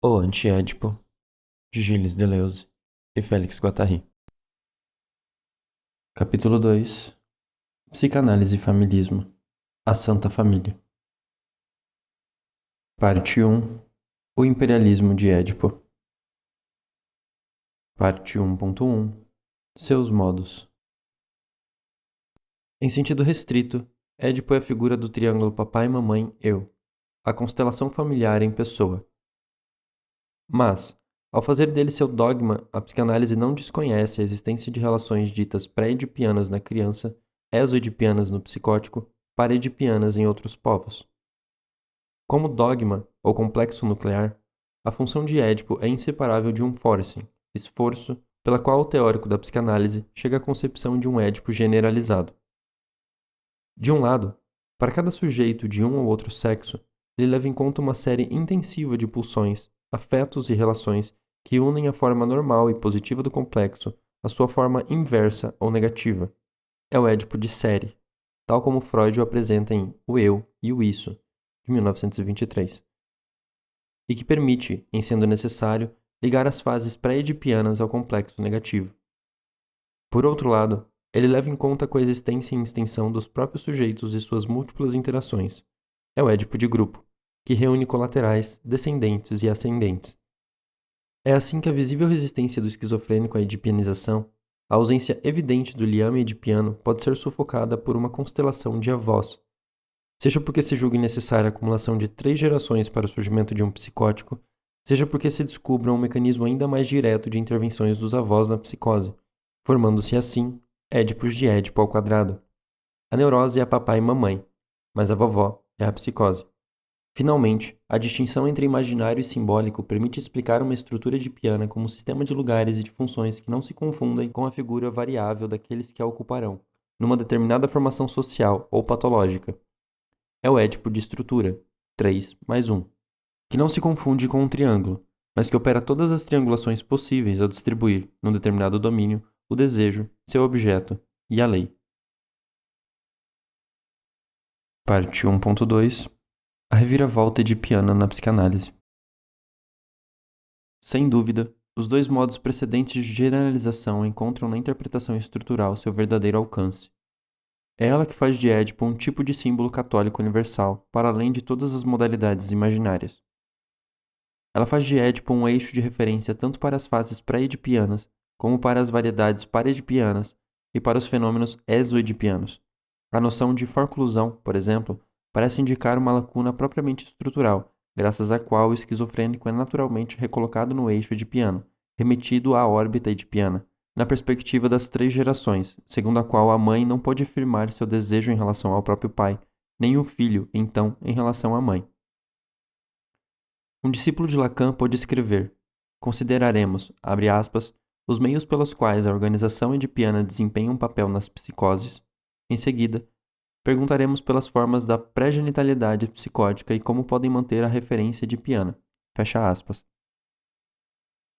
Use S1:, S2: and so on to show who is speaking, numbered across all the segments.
S1: O Anti-Édipo, de Gilles Deleuze e Félix Guattari. Capítulo 2. Psicanálise e Familismo. A Santa Família. Parte 1. O imperialismo de Édipo. Parte 1.1. Seus modos. Em sentido restrito, Édipo é a figura do triângulo papai, mamãe, eu, a constelação familiar em pessoa. Mas, ao fazer dele seu dogma, a psicanálise não desconhece a existência de relações ditas pré-edipianas na criança, exo-edipianas no psicótico, para-edipianas em outros povos. Como dogma, ou complexo nuclear, a função de Édipo é inseparável de um forcing, esforço, pela qual o teórico da psicanálise chega à concepção de um Édipo generalizado. De um lado, para cada sujeito de um ou outro sexo, ele leva em conta uma série intensiva de pulsões, afetos e relações que unem a forma normal e positiva do complexo à sua forma inversa ou negativa. É o Édipo de série, tal como Freud o apresenta em O Eu e o Isso, de 1923, e que permite, em sendo necessário, ligar as fases pré-edipianas ao complexo negativo. Por outro lado, ele leva em conta a coexistência e extensão dos próprios sujeitos e suas múltiplas interações. É o Édipo de grupo, que reúne colaterais, descendentes e ascendentes. É assim que a visível resistência do esquizofrênico à edipianização, a ausência evidente do liame edipiano, pode ser sufocada por uma constelação de avós, seja porque se julgue necessária a acumulação de 3 gerações para o surgimento de um psicótico, seja porque se descubra um mecanismo ainda mais direto de intervenções dos avós na psicose, formando-se assim Édipos de Édipo ao quadrado. A neurose é a papai e mamãe, mas a vovó é a psicose. Finalmente, a distinção entre imaginário e simbólico permite explicar uma estrutura edipiana como um sistema de lugares e de funções que não se confundem com a figura variável daqueles que a ocuparão, numa determinada formação social ou patológica. É o Édipo de estrutura, 3 mais 1, que não se confunde com um triângulo, mas que opera todas as triangulações possíveis ao distribuir, num determinado domínio, o desejo, seu objeto e a lei. Parte 1.2. A reviravolta edipiana na psicanálise. Sem dúvida, os dois modos precedentes de generalização encontram na interpretação estrutural seu verdadeiro alcance. É ela que faz de Édipo um tipo de símbolo católico universal, para além de todas as modalidades imaginárias. Ela faz de Édipo um eixo de referência tanto para as fases pré-edipianas, como para as variedades para-edipianas e para os fenômenos exo-edipianos. A noção de forclusão, por exemplo, parece indicar uma lacuna propriamente estrutural, graças à qual o esquizofrênico é naturalmente recolocado no eixo edipiano, remetido à órbita edipiana, na perspectiva das 3 gerações, segundo a qual a mãe não pode afirmar seu desejo em relação ao próprio pai, nem o filho, então, em relação à mãe. Um discípulo de Lacan pôde escrever: consideraremos, abre aspas, os meios pelos quais a organização edipiana desempenha um papel nas psicoses. Em seguida, perguntaremos pelas formas da pré-genitalidade psicótica e como podem manter a referência edipiana. Fecha aspas.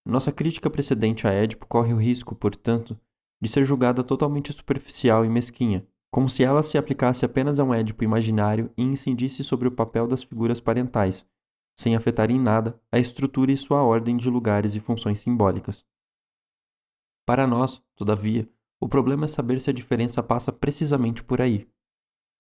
S1: Nossa crítica precedente a Édipo corre o risco, portanto, de ser julgada totalmente superficial e mesquinha, como se ela se aplicasse apenas a um Édipo imaginário e incidisse sobre o papel das figuras parentais, sem afetar em nada a estrutura e sua ordem de lugares e funções simbólicas. Para nós, todavia, o problema é saber se a diferença passa precisamente por aí.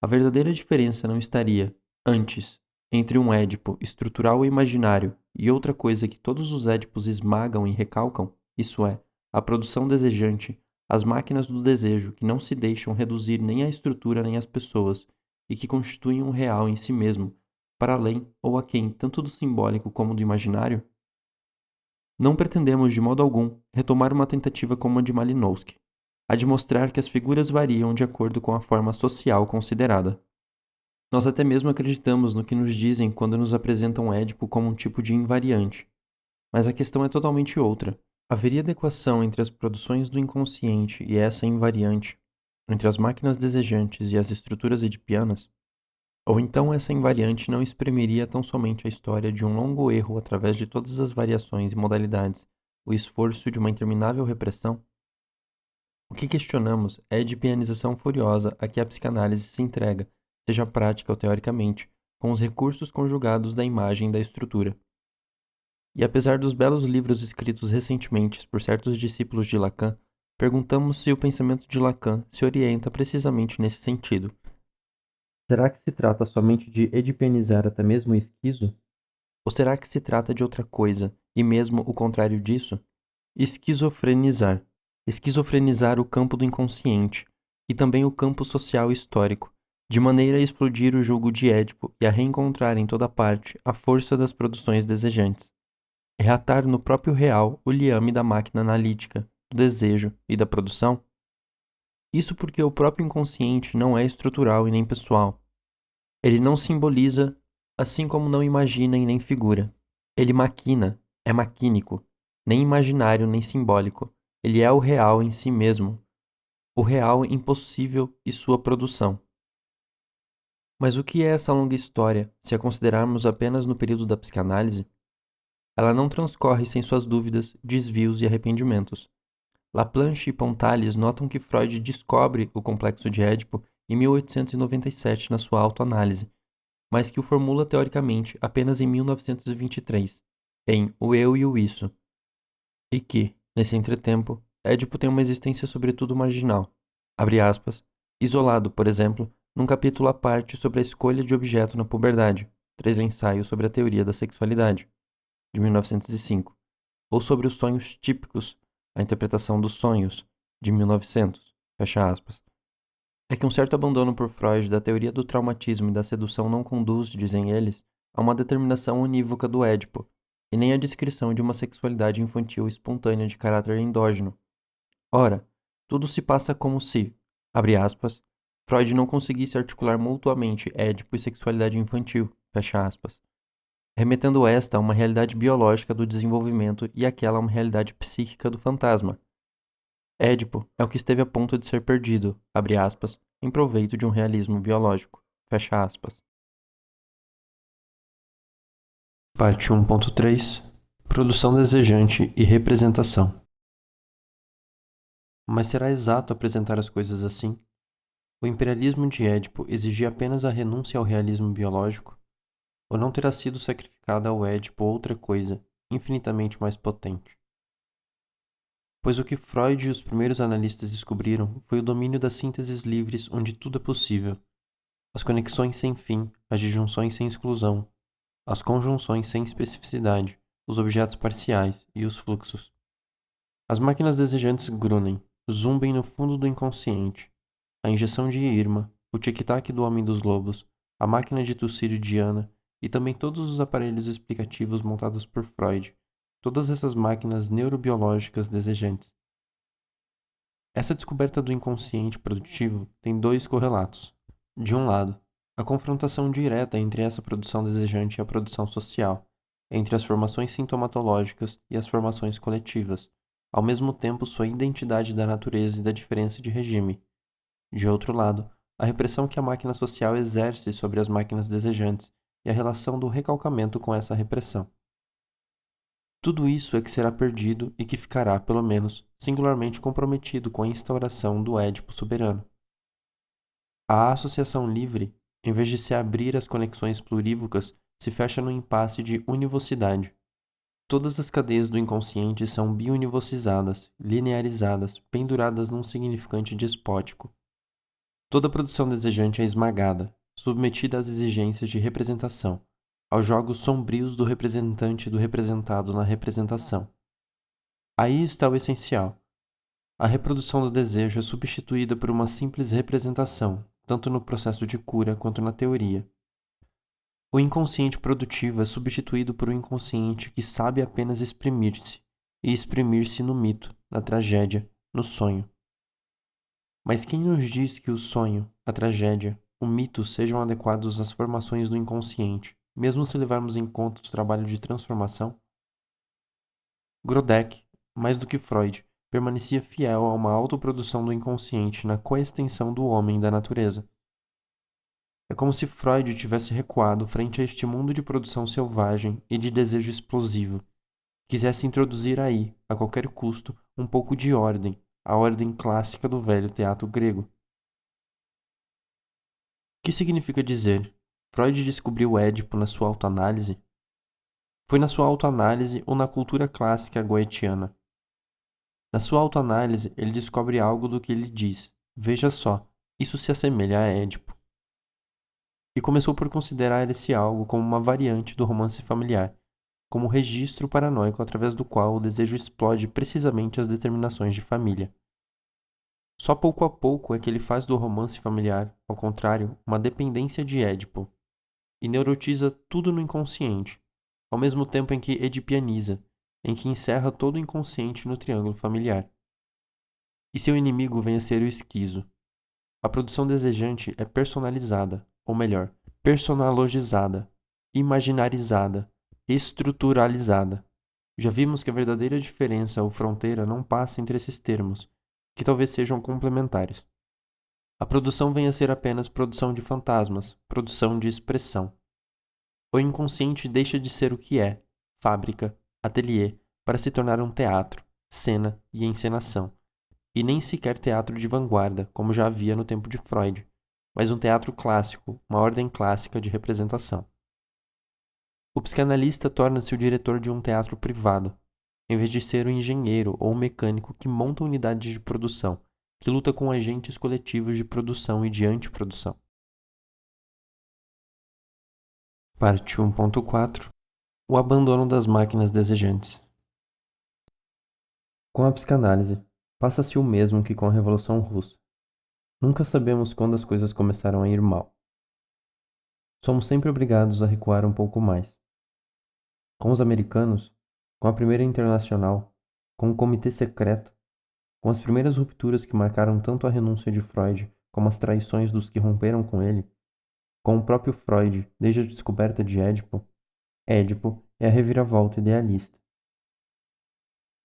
S1: A verdadeira diferença não estaria, antes, entre um Édipo estrutural e imaginário e outra coisa que todos os Édipos esmagam e recalcam, isso é, a produção desejante, as máquinas do desejo que não se deixam reduzir nem à estrutura nem às pessoas e que constituem um real em si mesmo, para além ou aquém tanto do simbólico como do imaginário? Não pretendemos de modo algum retomar uma tentativa como a de Malinowski, a de mostrar que as figuras variam de acordo com a forma social considerada. Nós até mesmo acreditamos no que nos dizem quando nos apresentam Édipo como um tipo de invariante. Mas a questão é totalmente outra. Haveria adequação entre as produções do inconsciente e essa invariante, entre as máquinas desejantes e as estruturas edipianas? Ou então essa invariante não exprimiria tão somente a história de um longo erro através de todas as variações e modalidades, o esforço de uma interminável repressão? O que questionamos é a edipianização furiosa a que a psicanálise se entrega, seja prática ou teoricamente, com os recursos conjugados da imagem e da estrutura. E apesar dos belos livros escritos recentemente por certos discípulos de Lacan, perguntamos se o pensamento de Lacan se orienta precisamente nesse sentido. Será que se trata somente de edipianizar até mesmo o esquizo? Ou será que se trata de outra coisa, e mesmo o contrário disso? Esquizofrenizar. Esquizofrenizar o campo do inconsciente, e também o campo social e histórico, de maneira a explodir o jugo de Édipo e a reencontrar em toda parte a força das produções desejantes. Reatar no próprio real o liame da máquina analítica, do desejo e da produção? Isso porque o próprio inconsciente não é estrutural e nem pessoal. Ele não simboliza, assim como não imagina e nem figura. Ele maquina, é maquínico, nem imaginário nem simbólico. Ele é o real em si mesmo, o real impossível e sua produção. Mas o que é essa longa história, se a considerarmos apenas no período da psicanálise? Ela não transcorre sem suas dúvidas, desvios e arrependimentos. Laplanche e Pontalis notam que Freud descobre o complexo de Édipo em 1897 na sua autoanálise, mas que o formula teoricamente apenas em 1923, em O Eu e o Isso, e que, nesse entretempo, Édipo tem uma existência sobretudo marginal, abre aspas, isolado, por exemplo, num capítulo à parte sobre a escolha de objeto na puberdade, 3 ensaios sobre a teoria da sexualidade, de 1905, ou sobre os sonhos típicos, a interpretação dos sonhos, de 1900, fecha aspas. É que um certo abandono por Freud da teoria do traumatismo e da sedução não conduz, dizem eles, a uma determinação unívoca do Édipo, e nem à descrição de uma sexualidade infantil espontânea de caráter endógeno. Ora, tudo se passa como se, abre aspas, Freud não conseguisse articular mutuamente Édipo e sexualidade infantil, fecha aspas, remetendo esta a uma realidade biológica do desenvolvimento e aquela a uma realidade psíquica do fantasma. Édipo é o que esteve a ponto de ser perdido, abre aspas, em proveito de um realismo biológico, fecha aspas. Parte 1.3 Produção desejante e representação. Mas será exato apresentar as coisas assim? O imperialismo de Édipo exigia apenas a renúncia ao realismo biológico? Ou não terá sido sacrificada ao Édipo outra coisa, infinitamente mais potente? Pois o que Freud e os primeiros analistas descobriram foi o domínio das sínteses livres onde tudo é possível, as conexões sem fim, as disjunções sem exclusão, as conjunções sem especificidade, os objetos parciais e os fluxos. As máquinas desejantes grunem, zumbem no fundo do inconsciente. A injeção de Irma, o tic-tac do Homem dos Lobos, a máquina de tossir de Diana e também todos os aparelhos explicativos montados por Freud, todas essas máquinas neurobiológicas desejantes. Essa descoberta do inconsciente produtivo tem dois correlatos. De um lado, a confrontação direta entre essa produção desejante e a produção social, entre as formações sintomatológicas e as formações coletivas, ao mesmo tempo sua identidade da natureza e da diferença de regime. De outro lado, a repressão que a máquina social exerce sobre as máquinas desejantes e a relação do recalcamento com essa repressão. Tudo isso é que será perdido e que ficará, pelo menos, singularmente comprometido com a instauração do Édipo soberano. A associação livre, em vez de se abrir às conexões plurívocas, se fecha no impasse de univocidade. Todas as cadeias do inconsciente são biunivocizadas, linearizadas, penduradas num significante despótico. Toda produção desejante é esmagada, submetida às exigências de representação, aos jogos sombrios do representante e do representado na representação. Aí está o essencial. A reprodução do desejo é substituída por uma simples representação, tanto no processo de cura quanto na teoria. O inconsciente produtivo é substituído por um inconsciente que sabe apenas exprimir-se, e exprimir-se no mito, na tragédia, no sonho. Mas quem nos diz que o sonho, a tragédia, o mito sejam adequados às formações do inconsciente, mesmo se levarmos em conta o trabalho de transformação? Grodeck, mais do que Freud, permanecia fiel a uma autoprodução do inconsciente na coextensão do homem e da natureza. É como se Freud tivesse recuado frente a este mundo de produção selvagem e de desejo explosivo. Quisesse introduzir aí, a qualquer custo, um pouco de ordem, a ordem clássica do velho teatro grego. O que significa dizer? Freud descobriu Édipo na sua autoanálise? Foi na sua autoanálise ou na cultura clássica goetiana? Na sua autoanálise, ele descobre algo do que ele diz. Veja só, isso se assemelha a Édipo. E começou por considerar esse algo como uma variante do romance familiar, como um registro paranoico através do qual o desejo explode precisamente as determinações de família. Só pouco a pouco é que ele faz do romance familiar, ao contrário, uma dependência de Édipo, e neurotiza tudo no inconsciente, ao mesmo tempo em que edipianiza, em que encerra todo o inconsciente no triângulo familiar. E seu inimigo vem a ser o esquizo. A produção desejante é personalizada, ou melhor, personalogizada, imaginarizada, estruturalizada. Já vimos que a verdadeira diferença ou fronteira não passa entre esses termos, que talvez sejam complementares. A produção vem a ser apenas produção de fantasmas, produção de expressão. O inconsciente deixa de ser o que é, fábrica, ateliê, para se tornar um teatro, cena e encenação. E nem sequer teatro de vanguarda, como já havia no tempo de Freud, mas um teatro clássico, uma ordem clássica de representação. O psicanalista torna-se o diretor de um teatro privado, em vez de ser o engenheiro ou o mecânico que monta unidades de produção, que luta com agentes coletivos de produção e de antiprodução. Parte 1.4 O abandono das máquinas desejantes. Com a psicanálise, passa-se o mesmo que com a Revolução Russa. Nunca sabemos quando as coisas começaram a ir mal. Somos sempre obrigados a recuar um pouco mais. Com os americanos, com a Primeira Internacional, com o Comitê Secreto, com as primeiras rupturas que marcaram tanto a renúncia de Freud como as traições dos que romperam com ele, com o próprio Freud desde a descoberta de Édipo, Édipo é a reviravolta idealista.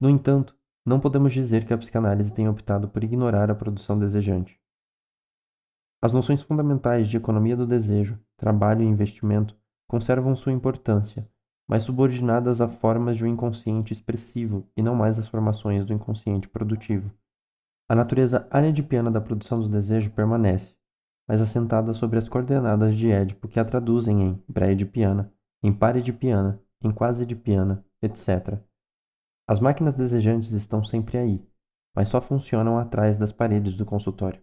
S1: No entanto, não podemos dizer que a psicanálise tenha optado por ignorar a produção desejante. As noções fundamentais de economia do desejo, trabalho e investimento conservam sua importância, mas subordinadas a formas de um inconsciente expressivo e não mais às formações do inconsciente produtivo. A natureza anedipiana da produção do desejo permanece, mas assentada sobre as coordenadas de Édipo que a traduzem em pré-edipiana, em paredipiana, em quasi-edipiana, etc. As máquinas desejantes estão sempre aí, mas só funcionam atrás das paredes do consultório.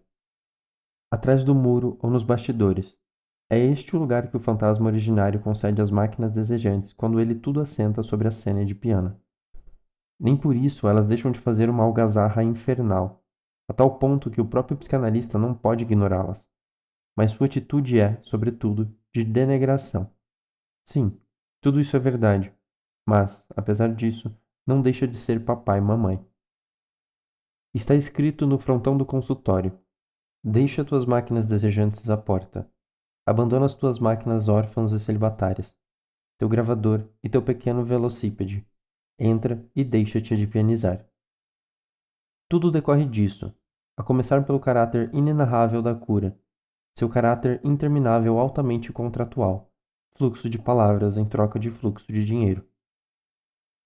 S1: Atrás do muro ou nos bastidores. É este o lugar que o fantasma originário concede às máquinas desejantes quando ele tudo assenta sobre a cena edipiana. Nem por isso elas deixam de fazer uma algazarra infernal, a tal ponto que o próprio psicanalista não pode ignorá-las. Mas sua atitude é, sobretudo, de denegação. Sim, tudo isso é verdade, mas, apesar disso, não deixa de ser papai e mamãe. Está escrito no frontão do consultório: deixa tuas máquinas desejantes à porta. Abandona as tuas máquinas órfãs e celibatárias, teu gravador e teu pequeno velocípede. Entra e deixa-te adipianizar. Tudo decorre disso, a começar pelo caráter inenarrável da cura, seu caráter interminável altamente contratual, fluxo de palavras em troca de fluxo de dinheiro.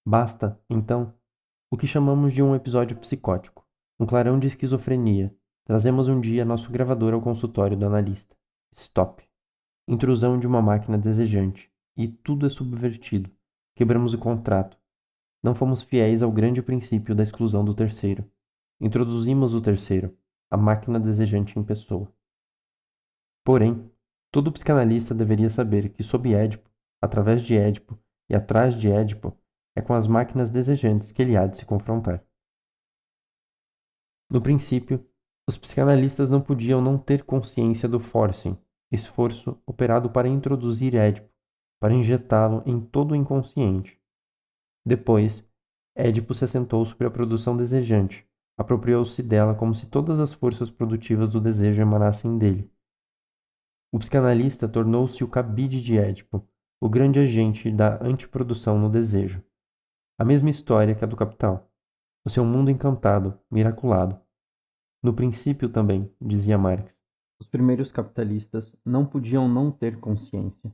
S1: Basta, então, o que chamamos de um episódio psicótico, um clarão de esquizofrenia. Trazemos um dia nosso gravador ao consultório do analista. Stop. Intrusão de uma máquina desejante. E tudo é subvertido. Quebramos o contrato. Não fomos fiéis ao grande princípio da exclusão do terceiro. Introduzimos o terceiro, a máquina desejante em pessoa. Porém, todo psicanalista deveria saber que sob Édipo, através de Édipo e atrás de Édipo, é com as máquinas desejantes que ele há de se confrontar. No princípio, os psicanalistas não podiam não ter consciência do forcing, esforço operado para introduzir Édipo, para injetá-lo em todo o inconsciente. Depois, Édipo se assentou sobre a produção desejante, apropriou-se dela como se todas as forças produtivas do desejo emanassem dele. O psicanalista tornou-se o cabide de Édipo, o grande agente da antiprodução no desejo. A mesma história que a do capital. O seu mundo encantado, miraculado. No princípio também, dizia Marx, os primeiros capitalistas não podiam não ter consciência.